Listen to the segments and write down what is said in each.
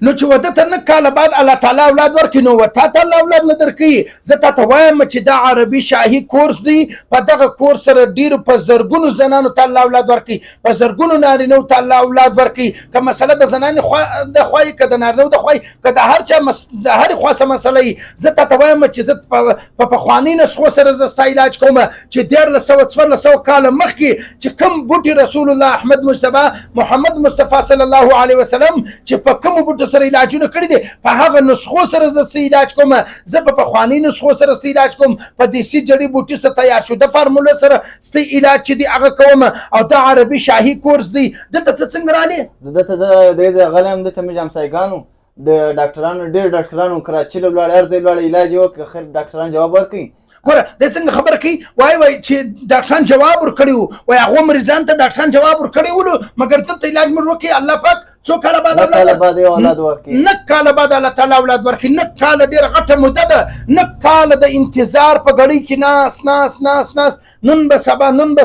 نو چې وده ته نه کاله بعد الله تعالی اولاد ورکړي نو تا ته الله اولاد نه درکوي. زه تا ته وایم چې دا عربي شاهي کورس دی، په دغه کورس سره ډېرو په زرګونو زنانو ته الله اولاد ورکوي، په زرګونو نارینهو ته الله اولاد ورکوي. که مسله د زنانې د خوا که د نارینهو د خوا که د هر چا د هرې خوا څه مسله وي، زه تا ته وایم چې زه په پخواني نسخو سره زه ستا علاج کوم چې 1400 کاله مخکې چې کوم بوټي رسول الله احمد مجتبی محمد مصطفی صلی الله علیه وسلم چې په کومو بوټو سره علاجونه کړي دي، په هغه نسخو سره زه ستا علاج کوم. زه په پخواني نسخو سره ستا علاج کوم، په دیسي جړي بوټي سره تیار شوده فارموله سره ستا علاج چې دی هغه کوم. او دا عربي شاهي کورس دی. دلته ته څنګه رالې؟ زه دلته د غلی هم دلته مې همسایګانو د ډاکټرانو ډېر ډاکټرانو کراچي له ولاړ هر ځای ولاړ علاج یې وکړ، خیر ډاکټران جواب ورکوي. ګوره دا څنګه خبره کوي، وایي چې ډاکټران جواب ورکړي وو، وایي هغو مریضانو ته ډاکټران جواب ورکړی ولو، مګر دلته علاج مو وکړي. الله پاک څو کاله بعد اولاد ورکړي؟ 9 کاله بعد الله تعالی اولاد ورکړي. 9 کاله ډېره غټه موده ده. 9 کاله د انتظار په ګړۍ کې ناس نن به سبا نن به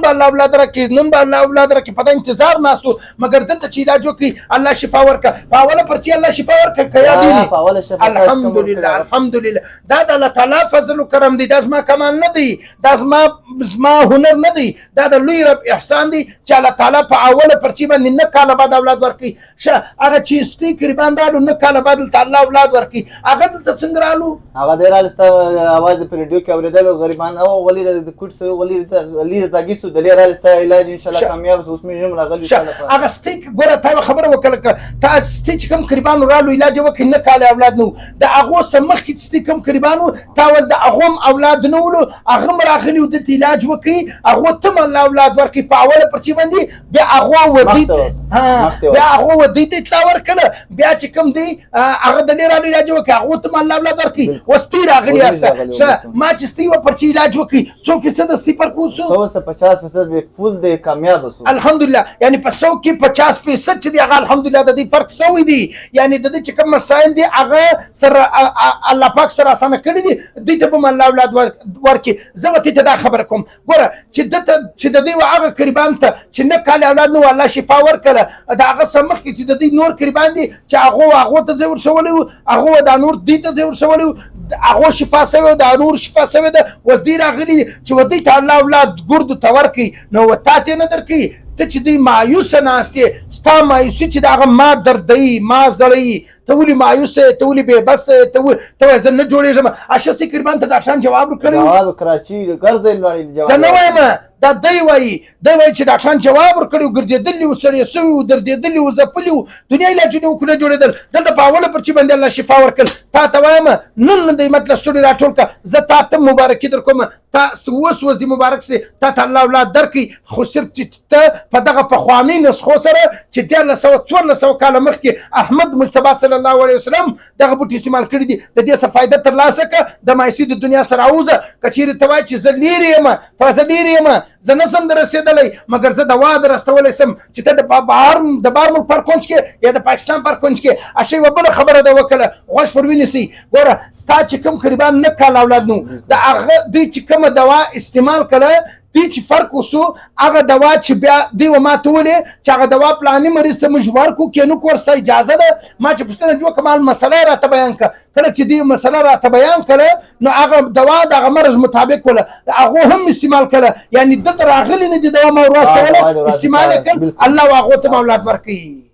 به الله اولاد راکړي، نن به الله اولاد راکړي. په دا انتظار ناست وو، مګر دلته چې علاج وکړي الله شفا ورکړه. په اوله پرچې الله شفا ورکړه. که یادېږي الحمدلله دا د الله تعالی فضل و کرم دی، دا زما کمال نه دی، دا زما هنر نه دی، دا د لوی رب احسان دی چې الله تعالی په اوله پرچې باندې 9 کاله بعد اولاد ورکړي. ښه هغه چې سپي قریبان رالو 9 کاله بعد دلته الله اولاد ورکړي، هغه دلته څنګه رالو؟ هغه دی راله ستا اواز په ریډیو کې اورېدل غریبان او غلي د کوټ سوی غلي زاګي سو دلې راله ستا علاج انشاءالله کامیاب اوس مې هم راغلی. هغه سټیک ګوره تا خبره وکړه، تا سټیک کوم قریبان رالو علاج وکړي 9 کاله اولاد نو د هغو څه مخکې سټیک کوم قریبانو تا ول د هغو هم اولاد نه ولو، هغه هم راغلي و دلته علاج وکړي، هغو ته هم الله اولاد ورکړي په اوله پرچې باندې. بیا هغو ودي بیا هغه ودی ته اطلاع ورکړه، بیا چې کوم دی هغه دلې رالو علاج وکړي، هغو ته هم الله اولاد ورکړي. اوس سپي راغلي یاسته، ما چې سپي پرچې علاج وکړي څو فیصده سپي پر کوز شو؟ 150% به پول دی کامیاب شو الحمدلله. یعنی په 100 کې 50% چې دی هغه الحمدلله د دې فرق سوی دی. یعنی د دې چې کوم مسایل دی هغه سره الله پاک سره اسانه کړي دي، دې ته به الله اولاد ورکړي. زه به ته دا خبره کوم، ګوره چې د دې هغه قریبان ته چې 9 کاله اولاد نو الله شفا ورکړه، د هغه څه مخکې چې د دې نور قریبان دي چې هغو ته ځای ورسولی وو، هغو دا نور دې ته ځای ورسولی وو، هغو شفا سوی دا نور شفا سوی ده. اوس دې راغلي دي چې ودې ته الله اولاد ګردو ته ورکړي، نو و تا ته نه درکوي. ته چې دوی مایوسه ناست یې، ستا مایوسي چې د هغه ما دردوي ما زړوي، ته ولې مایوس یې، ته ولې بېبس یې، ته وایې زه نه جوړېږم. اشهستې قریبان ته ډاکټران جواب ورکړی وو. زه نه وایم، دا دی وایي چې ډاکټران جواب ورکړی وو، ګرځېدلي وو، ستړي سوي وو، دردېدلي وو، ځپلي وو، دنیا علاجونه وو نه جوړېدل. دلته په اوله پرچې باندې الله شفا ورکړل. تا ته وایم نن دی مطلب ستړي راټول کړه، زه تا ته مبارکي در کوم، تا اوس دې مبارک سي، تا ته الله اولاد درکړي. خو صرف چې ته په دغه پخواني نسخو سره چې 1400 کاله مخکې احمد مجتبی صلی الله علیه وسلم دغه بوټي استعمال کړي دي، د دې څه فایده ترلاسه کړه، د مایوسي د دنیا سره اوځه. که چېرې ته وایې چې زه لرې یم زه نه سم در رسېدلی، مګر زه دوا در رسولی سم چې ته د بهر ملک پر کونج کې یا د پاکستان پر کونج کې اشی یوه بله خبره ده وکړه، غوږ پر ونیسئ. ګوره ستا چې کوم قریبان 9 کاله اولاد نو د هغه دوی چې کومه دوا استعمال کړه، دوی چې فرق وسو هغه دوا چې بیا دوی و ما ته ولې چې هغه دوا پلاني مریض ته موږ ورکړو که نه کړو ورسته اجازه ده. ما چې پوښتنه جوړه کړه ما مسله یې راته بیان کړه، کله چې دوی مسله راته بیان کړه نو هغه دوا د هغه مرض مطابق وله هغو هم استعمال کړه. یعنی دلته راغلي نه دي دوا ما ور واستوله، استعمال یې کړ، الله هغو ته اولاد ورکوي.